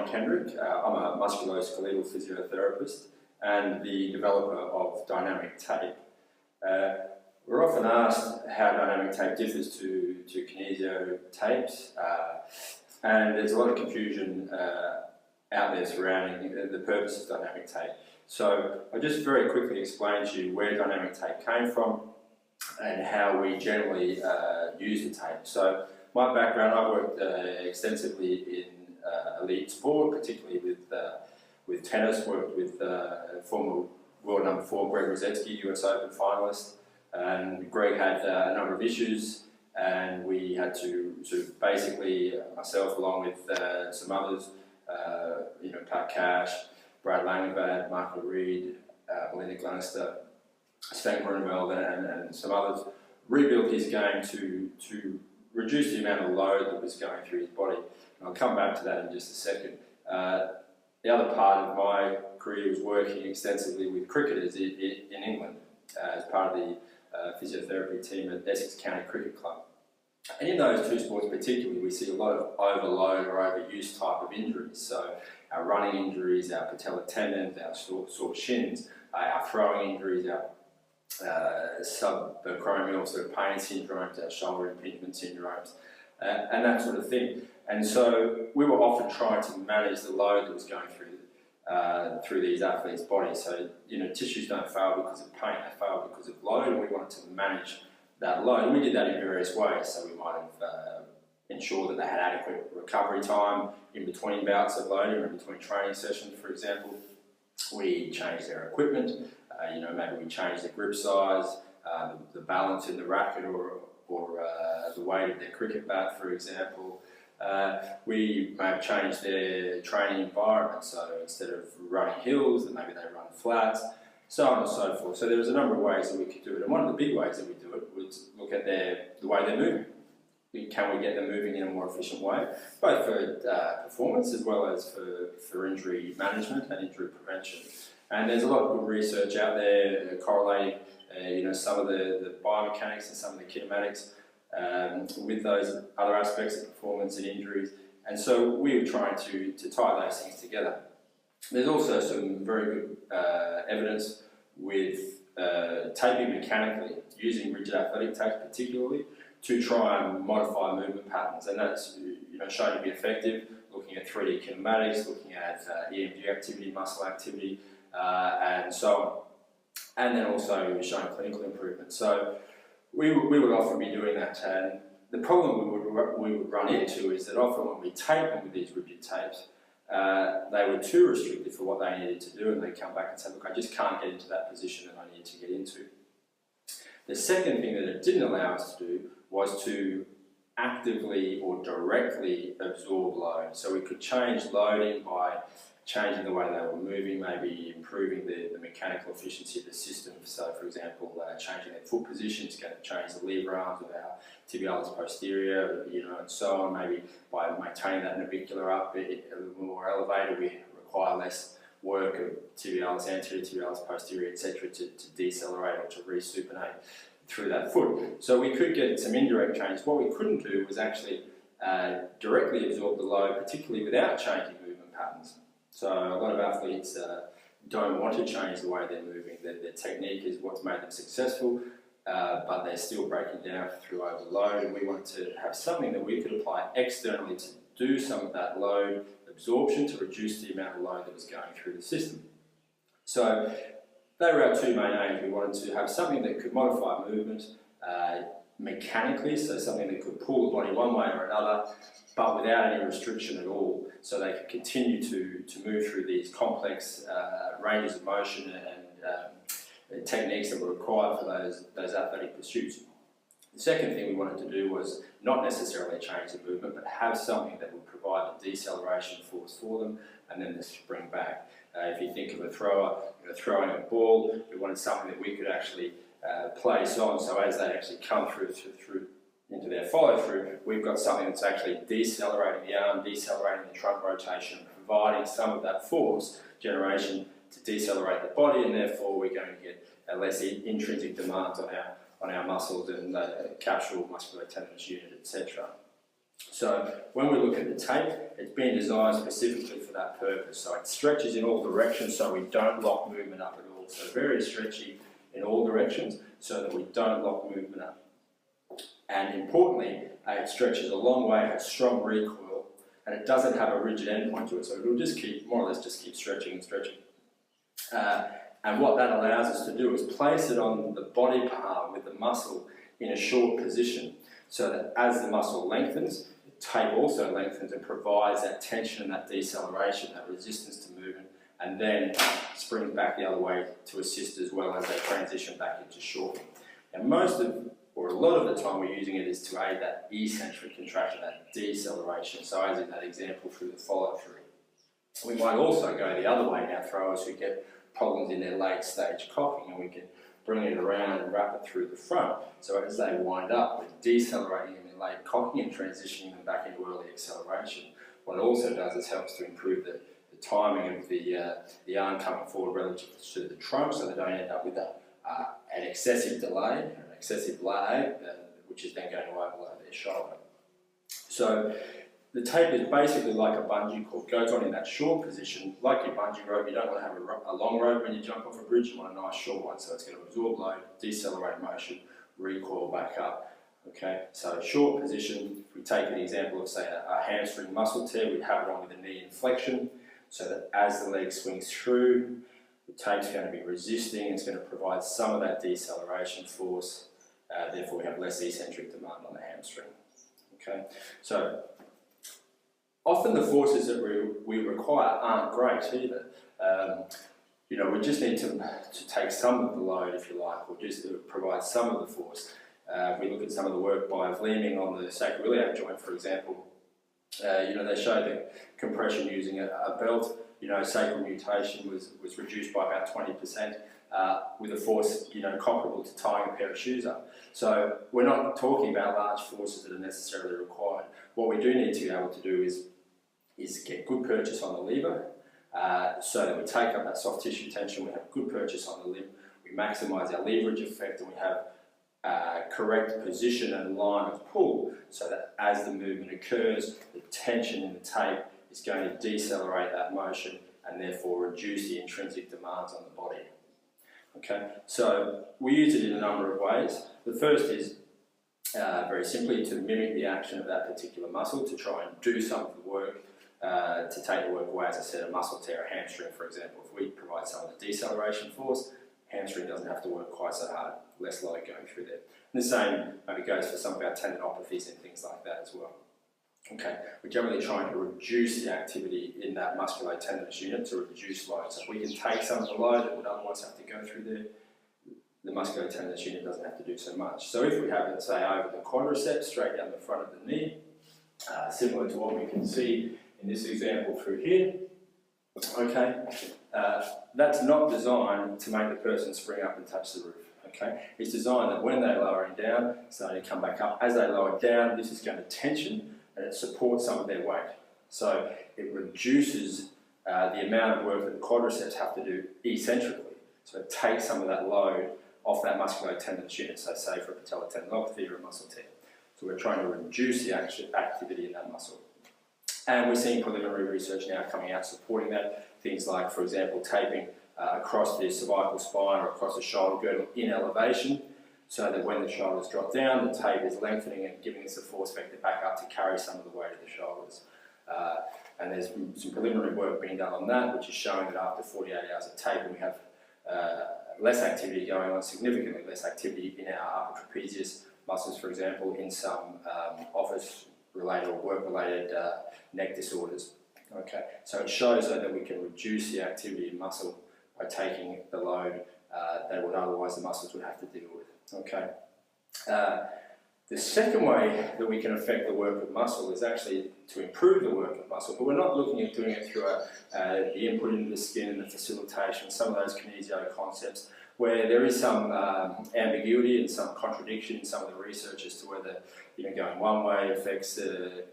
John Kendrick. I'm a musculoskeletal physiotherapist and the developer of dynamic tape. We're often asked how dynamic tape differs to kinesio tapes, and there's a lot of confusion out there surrounding the purpose of dynamic tape. So I'll just very quickly explain to you where dynamic tape came from and how we generally use the tape. So my background, I worked extensively in elite sport, particularly with tennis. Worked with former world number 4 Greg Rosetsky, US Open finalist, and Greg had a number of issues, and we had to sort of basically, myself along with some others, Pat Cash, Brad Langenvad, Marco Reed, Belinda Glenister, Sven Grunwald and some others, rebuilt his game to reduce the amount of load that was going through his body. And I'll come back to that in just a second. The other part of my career was working extensively with cricketers in England as part of the physiotherapy team at Essex County Cricket Club. And in those two sports particularly, we see a lot of overload or overuse type of injuries. So our running injuries, our patellar tendons, our sore shins, our throwing injuries, our subacromial sort of pain syndromes, our shoulder impingement syndromes, and that sort of thing. And so we were often trying to manage the load that was going through these athletes' bodies. So, tissues don't fail because of pain, they fail because of load, and we wanted to manage that load. And we did that in various ways. So we might have ensured that they had adequate recovery time in between bouts of loading or in between training sessions, for example. We changed their equipment, maybe we changed the grip size, the balance in the racket or the weight of their cricket bat, for example. We may have changed their training environment, so instead of running hills, then maybe they run flats, so on and so forth. So there was a number of ways that we could do it, and one of the big ways that we do it was look at the way they're moving. Can we get them moving in a more efficient way, both for performance as well as for injury management and injury prevention? And there's a lot of good research out there correlating, some of the biomechanics and some of the kinematics with those other aspects of performance and injuries. And so we were trying to tie those things together. There's also some very good evidence with taping mechanically, using rigid athletic tapes particularly, to try and modify movement patterns, and that's shown to be effective, looking at 3D kinematics, looking at EMG activity, muscle activity, and so on. And then also showing clinical improvement. So we would often be doing that, and the problem we would run into is that often when we tape them with these rigid tapes, they were too restricted for what they needed to do, and they come back and say, look, I just can't get into that position that I need to get into. The second thing that it didn't allow us to do was to actively or directly absorb load. So we could change loading by changing the way they were moving, maybe improving the mechanical efficiency of the system. So, for example, changing their foot positions, going to change the lever arms of our tibialis posterior, and so on. Maybe by maintaining that navicular up a little more elevated, we require less work of tibialis anterior, tibialis posterior, etc., to decelerate or to resupinate through that foot. So we could get some indirect changes. What we couldn't do was actually directly absorb the load, particularly without changing movement patterns. So a lot of athletes don't want to change the way they're moving. Their technique is what's made them successful, but they're still breaking down through overload, and we wanted to have something that we could apply externally to do some of that load absorption to reduce the amount of load that was going through the system. So they were our two main aims. We wanted to have something that could modify movement mechanically, so something that could pull the body one way or another, but without any restriction at all, so they could continue to move through these complex ranges of motion and techniques that were required for those athletic pursuits. The second thing we wanted to do was not necessarily change the movement, but have something that would provide the deceleration force for them and then the spring back. If you think of a thrower, throwing a ball, we wanted something that we could actually place on, so as they actually come through into their follow through, we've got something that's actually decelerating the arm, decelerating the trunk rotation, providing some of that force generation to decelerate the body, and therefore we're going to get less intrinsic demands on our muscles and the capsular muscular tendinous unit, etc. So when we look at the tape, it's been designed specifically for that purpose. So it stretches in all directions so we don't lock movement up at all. So very stretchy in all directions so that we don't lock movement up. And importantly, it stretches a long way, has strong recoil, and it doesn't have a rigid endpoint to it. So it will just keep, more or less just keep stretching and stretching. And what that allows us to do is place it on the body part with the muscle in a short position so that as the muscle lengthens, the tape also lengthens and provides that tension and that deceleration, that resistance to movement, and then springs back the other way to assist as well as they transition back into shortening. And most of, or a lot of the time we're using it is to aid that eccentric contraction, that deceleration, so as in that example through the follow-through. We might also go the other way now, throwers who get problems in their late stage cocking, and we can bring it around and wrap it through the front. So as they wind up, we're decelerating them in late cocking and transitioning them back into early acceleration. What it also does is helps to improve the timing of the arm coming forward relative to the trunk, so they don't end up with an excessive delay, an excessive lag, which is then going to overload their shoulder. So the tape is basically like a bungee cord, goes on in that short position. Like your bungee rope, you don't want to have a long rope when you jump off a bridge, you want a nice short one, so it's going to absorb load, decelerate motion, recoil back up. Okay, so short position, if we take an example of say a hamstring muscle tear, we'd have it on with a knee inflection, so that as the leg swings through, the tape's going to be resisting, it's going to provide some of that deceleration force, therefore we have less eccentric demand on the hamstring. Okay, so often the forces that we require aren't great either. You know, we just need to take some of the load, if you like, or just to provide some of the force. If we look at some of the work by Vleeming on the sacroiliac joint, for example, you know, they showed that compression using a belt, you know, sacral mutation was reduced by about 20% with a force, you know, comparable to tying a pair of shoes up. So we're not talking about large forces that are necessarily required. What we do need to be able to do is get good purchase on the lever, so that we take up that soft tissue tension, we have good purchase on the limb, we maximise our leverage effect, and we have correct position and line of pull, so that as the movement occurs, the tension in the tape is going to decelerate that motion and therefore reduce the intrinsic demands on the body. Okay, so we use it in a number of ways. The first is very simply to mimic the action of that particular muscle, to try and do some of the work, to take the work away. As I said, a muscle tear, a hamstring, for example, if we provide some of the deceleration force, hamstring doesn't have to work quite so hard, less load going through there. And the same maybe goes for some of our tendinopathies and things like that as well. Okay, we're generally trying to reduce the activity in that musculotendinous unit to reduce load. So if we can take some of the load that would otherwise have to go through there, the musculotendinous unit doesn't have to do so much. So if we have it, say, over the quadriceps, straight down the front of the knee, similar to what we can see in this example through here, okay, that's not designed to make the person spring up and touch the roof. Okay, it's designed that when they're lowering down, starting to come back up, as they lower down, this is going to tension and it supports some of their weight. So it reduces the amount of work that the quadriceps have to do eccentrically. So it takes some of that load off that musculotendinous unit, so say for a patellar tendinopathy or a muscle tear. So we're trying to reduce the activity in that muscle. And we're seeing preliminary research now coming out supporting that. Things like, for example, taping across the cervical spine or across the shoulder girdle in elevation, so that when the shoulders drop down, the tape is lengthening and giving us a force vector back up to carry some of the weight of the shoulders. And there's some preliminary work being done on that, which is showing that after 48 hours of taping, we have less activity going on, significantly less activity in our upper trapezius muscles, for example, in some office-related or work-related neck disorders. Okay, so it shows that we can reduce the activity in muscle by taking the load that would otherwise the muscles would have to deal with. Okay. The second way that we can affect the work of muscle is actually to improve the work of muscle, but we're not looking at doing it through the input into the skin and the facilitation, some of those kinesio concepts, where there is some ambiguity and some contradiction in some of the research as to whether going one way affects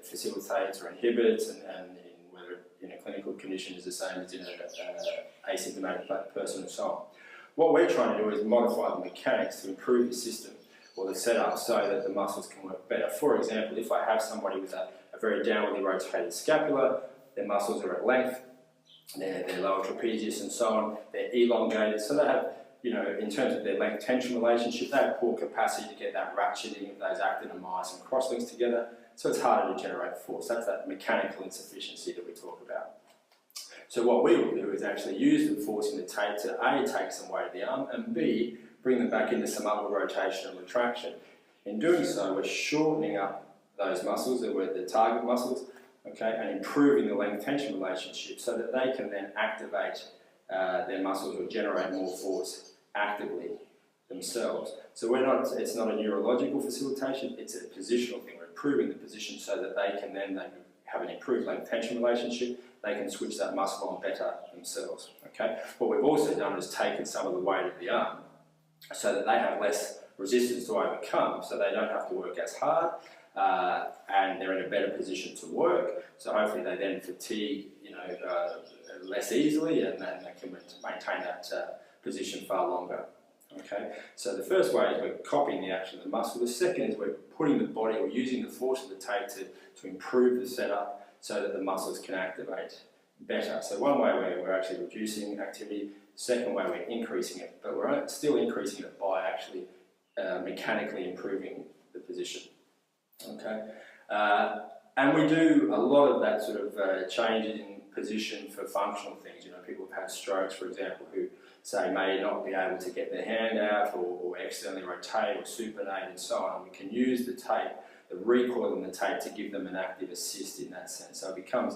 facilitates or inhibits, and whether in a clinical condition is the same as in an asymptomatic person and so on. What we're trying to do is modify the mechanics to improve the system or the setup so that the muscles can work better. For example, if I have somebody with a very downwardly rotated scapula, their muscles are at length, their lower trapezius and so on, they're elongated, so they have, you know, in terms of their length tension relationship, they have poor capacity to get that ratcheting of those actin and myosin crosslinks together, so it's harder to generate force. That's that mechanical insufficiency that we talk about. So what we will do is actually use the force in the tape to A, take some weight of the arm, and B, bring them back into some upward rotation and retraction. In doing so, we're shortening up those muscles, that were the target muscles, okay, and improving the length tension relationship so that they can then activate their muscles or generate more force actively themselves. So it's not a neurological facilitation, it's a positional thing. We're improving the position so that they can have an improved length tension relationship, they can switch that muscle on better themselves. Okay? What we've also done is taken some of the weight of the arm so that they have less resistance to overcome, so they don't have to work as hard, and they're in a better position to work. So hopefully they then fatigue, less easily, and then they can maintain that position far longer. Okay, so the first way is we're copying the action of the muscle. The second is we're putting the body, or using the force of the tape to improve the setup so that the muscles can activate better. So one way we're actually reducing activity, second way we're increasing it, but we're still increasing it by actually mechanically improving the position. Okay, and we do a lot of that sort of changes in position for functional things. You know, people have had strokes, for example, who say may not be able to get their hand out or externally rotate or supinate and so on. We can use the tape, the recoil in the tape, to give them an active assist in that sense. So it becomes,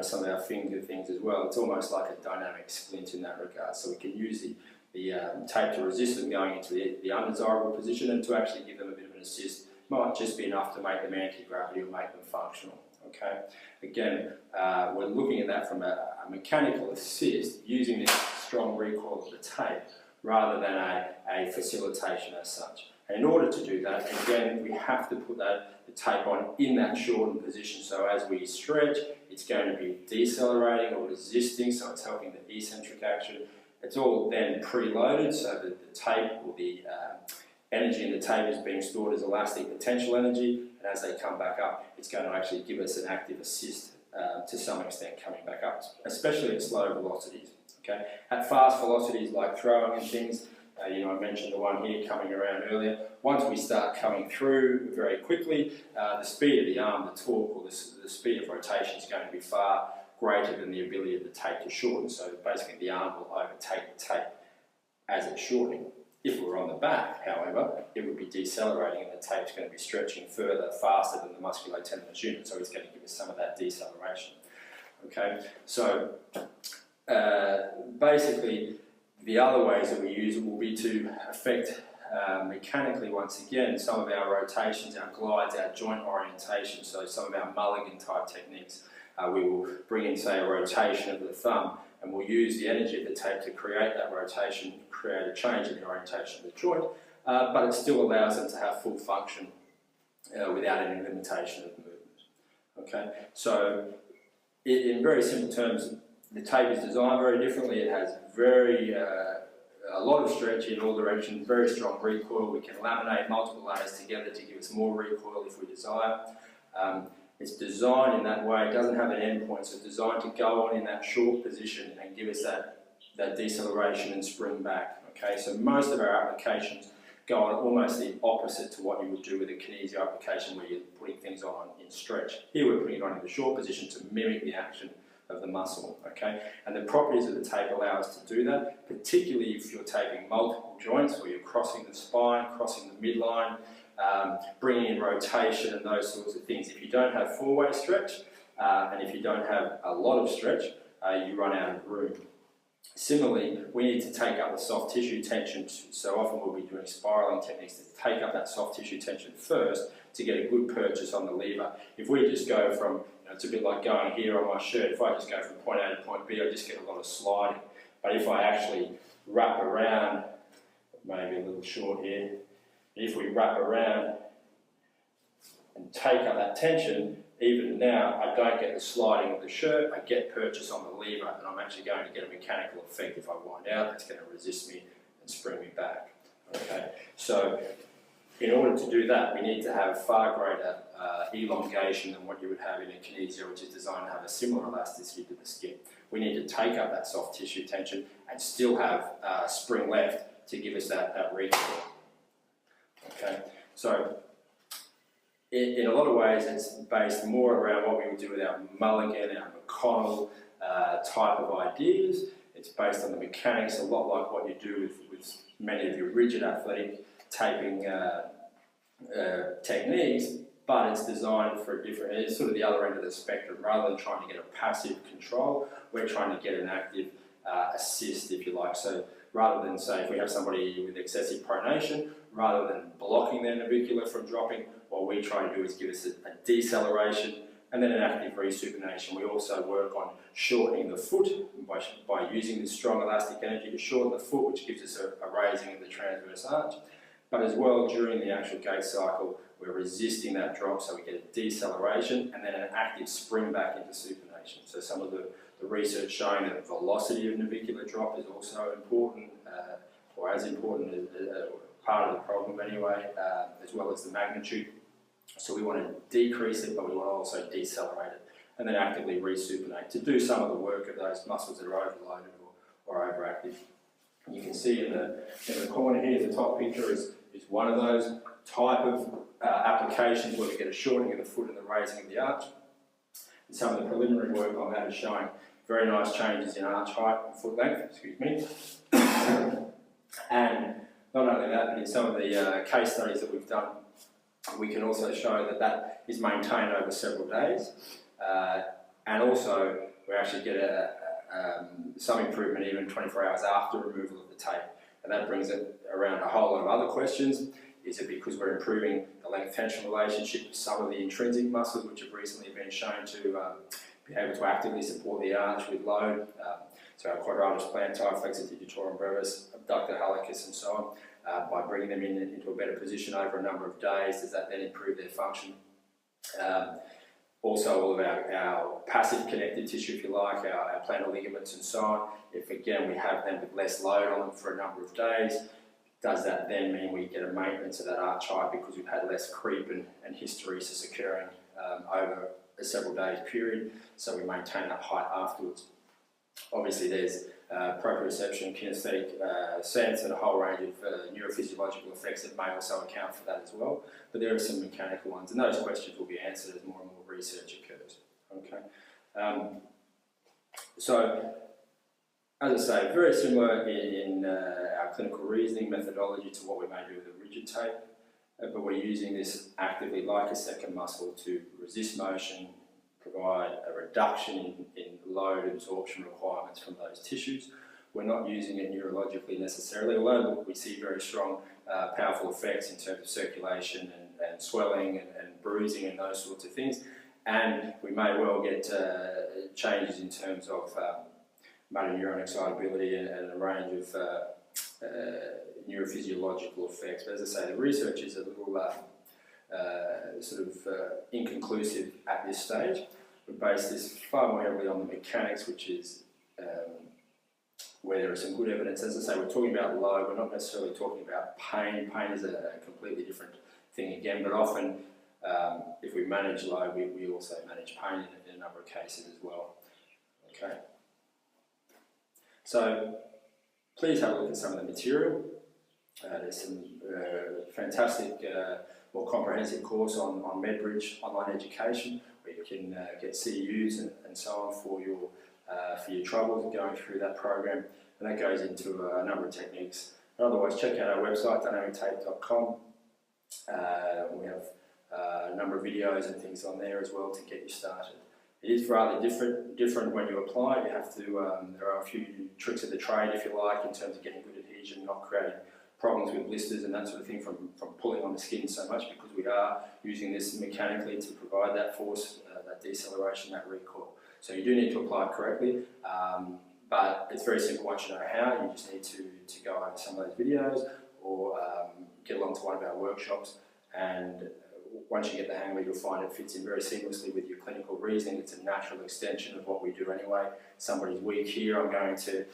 some of our finger things as well. It's almost like a dynamic splint in that regard. So we can use the tape to resist them going into the undesirable position, and to actually give them a bit of an assist. Might just be enough to make them anti-gravity or make them functional. Okay. Again, we're looking at that from a mechanical assist, using this strong recoil of the tape rather than a facilitation as such. And in order to do that, again, we have to put the tape on in that shortened position. So as we stretch, it's going to be decelerating or resisting, so it's helping the eccentric action. It's all then preloaded, so that the tape, or the energy in the tape, is being stored as elastic potential energy, and as they come back up, it's going to actually give us an active assist to some extent coming back up, especially at slow velocities. Okay, at fast velocities like throwing and things, I mentioned the one here coming around earlier. Once we start coming through very quickly, the speed of the arm, the torque, or the speed of rotation is going to be far greater than the ability of the tape to shorten. So basically the arm will overtake the tape as it's shortening. If we're on the back, however, it would be decelerating, and the tape's going to be stretching further, faster than the musculotendinous unit, so it's going to give us some of that deceleration. Okay, so basically the other ways that we use it will be to affect mechanically, once again, some of our rotations, our glides, our joint orientation. So some of our Mulligan type techniques, we will bring in, say, a rotation of the thumb, and we'll use the energy of the tape to create that rotation, create a change in the orientation of the joint, but it still allows them to have full function without any limitation of movement. Okay, so in very simple terms, the tape is designed very differently. It has a lot of stretch in all directions, very strong recoil. We can laminate multiple layers together to give us more recoil if we desire. It's designed in that way. It doesn't have an end point, so it's designed to go on in that short position and give us that deceleration and spring back. Okay, so most of our applications go on almost the opposite to what you would do with a kinesio application, where you're putting things on in stretch. Here we're putting it on in the short position to mimic the action of the muscle. Okay, and the properties of the tape allow us to do that, particularly if you're taping multiple joints, or you're crossing the spine, crossing the midline, bringing in rotation and those sorts of things. If you don't have four-way stretch, and if you don't have a lot of stretch, you run out of room. Similarly, we need to take up the soft tissue tension, so often we'll be doing spiraling techniques to take up that soft tissue tension first to get a good purchase on the lever. If we just go from, it's a bit like going here on my shirt, if I just go from point A to point B, I just get a lot of sliding. But if I actually wrap around, maybe a little short here, if we wrap around and take up that tension, even now I don't get the sliding of the shirt, I get purchase on the lever, and I'm actually going to get a mechanical effect. If I wind out, it's going to resist me and spring me back. Okay, so In order to do that, we need to have far greater elongation than what you would have in a kinesio, which is designed to have a similar elasticity to the skin. We need to take up that soft tissue tension and still have spring left to give us that recoil. Okay, so in a lot of ways it's based more around what we would do with our Mulligan, our McConnell type of ideas. It's based on the mechanics, a lot like what you do with many of your rigid athletic taping techniques, but it's designed for a different, it's sort of the other end of the spectrum. Rather than trying to get a passive control, we're trying to get an active assist, if you like. So rather than, say, if we have somebody with excessive pronation, rather than blocking their navicular from dropping, what we try to do is give us a deceleration and then an active resupination. We also work on shortening the foot by using this strong elastic energy to shorten the foot, which gives us a raising of the transverse arch. But as well, during the actual gait cycle, we're resisting that drop, so we get a deceleration and then an active spring back into supination. So some of the research showing that velocity of navicular drop is also important, or as important as part of the problem anyway, as well as the magnitude. So we want to decrease it, but we want to also decelerate it, and then actively resupinate to do some of the work of those muscles that are overloaded or overactive. You can see in the corner here, the top picture is one of those type of applications where we get a shortening of the foot and the raising of the arch. And some of the preliminary work on that is showing very nice changes in arch height and foot length, excuse me. And not only that, but in some of the case studies that we've done, we can also show that that is maintained over several days. And also, we actually get some improvement even 24 hours after removal of the tape. And that brings it around a whole lot of other questions. Is it because we're improving the length-tension relationship with some of the intrinsic muscles, which have recently been shown to be able to actively support the arch with load? So our quadratus plantar, flexor digitorum brevis, abductor hallucis, and so on. By bringing them into a better position over a number of days, does that then improve their function? Also, all of our passive connective tissue, if you like, our plantar ligaments and so on, if again we have them with less load on them for a number of days, does that then mean we get a maintenance of that arch height because we've had less creep and hysteresis occurring over a several days period, so we maintain that height afterwards? Obviously there's proprioception, kinesthetic sense, and a whole range of neurophysiological effects that may also account for that as well, but there are some mechanical ones, and those questions will be answered as more and more research occurs. Okay. So, as I say, very similar in our clinical reasoning methodology to what we may do with a rigid tape, but we're using this actively like a second muscle to resist motion, provide a reduction in load absorption requirements from those tissues. We're not using it neurologically necessarily, although we see very strong, powerful effects in terms of circulation and swelling and bruising and those sorts of things. And we may well get changes in terms of motor neuron excitability and a range of neurophysiological effects. But as I say, the research is a little inconclusive at this stage. We base this far more heavily on the mechanics, which is where there is some good evidence. As I say, we're talking about load, we're not necessarily talking about pain. Pain is a completely different thing again, but often if we manage load, we also manage pain in a number of cases as well. Okay. So please have a look at some of the material. There's some fantastic, more comprehensive course on MedBridge online education, where you can get CEUs and so on for your troubles going through that program, and that goes into a number of techniques. But otherwise, check out our website, dynamictape.com. We have a number of videos and things on there as well to get you started. It is rather different when you apply. You have to, there are a few tricks of the trade, if you like, in terms of getting good adhesion, not creating problems with blisters and that sort of thing from pulling on the skin so much, because we are using this mechanically to provide that force, that deceleration, that recoil. So you do need to apply it correctly, but it's very simple once you know how. You just need to go over some of those videos or get along to one of our workshops, and once you get the hang of it, you'll find it fits in very seamlessly with your clinical reasoning. It's a natural extension of what we do anyway. Somebody's weak here, I'm going to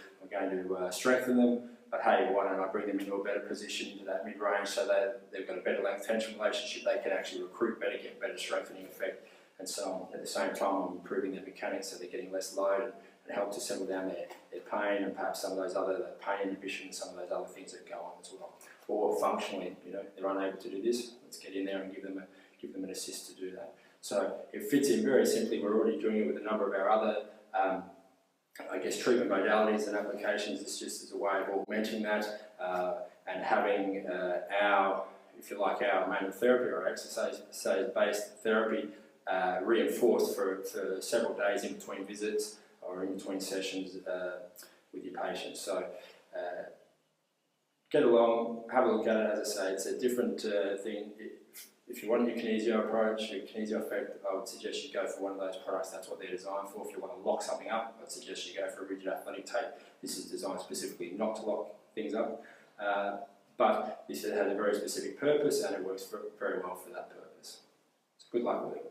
strengthen them. but hey, why don't I bring them into a better position into that mid-range so that they've got a better length tension relationship, they can actually recruit better, get better strengthening effect, and so on. At the same time, I'm improving their mechanics so they're getting less load and help to settle down their pain and perhaps some of those other pain inhibition and some of those other things that go on as well. Or functionally, they're unable to do this, let's get in there and give them an assist to do that. So it fits in very simply. We're already doing it with a number of our other treatment modalities and applications. It's just as a way of augmenting that and having our manual therapy or exercise-based therapy reinforced for several days in between visits or in between sessions with your patients. So get along, have a look at it. As I say, it's a different thing. If you want your kinesio approach, your kinesio effect, I would suggest you go for one of those products. That's what they're designed for. If you want to lock something up, I'd suggest you go for a rigid athletic tape. This is designed specifically not to lock things up, but this has a very specific purpose and it works very well for that purpose. So good luck with it.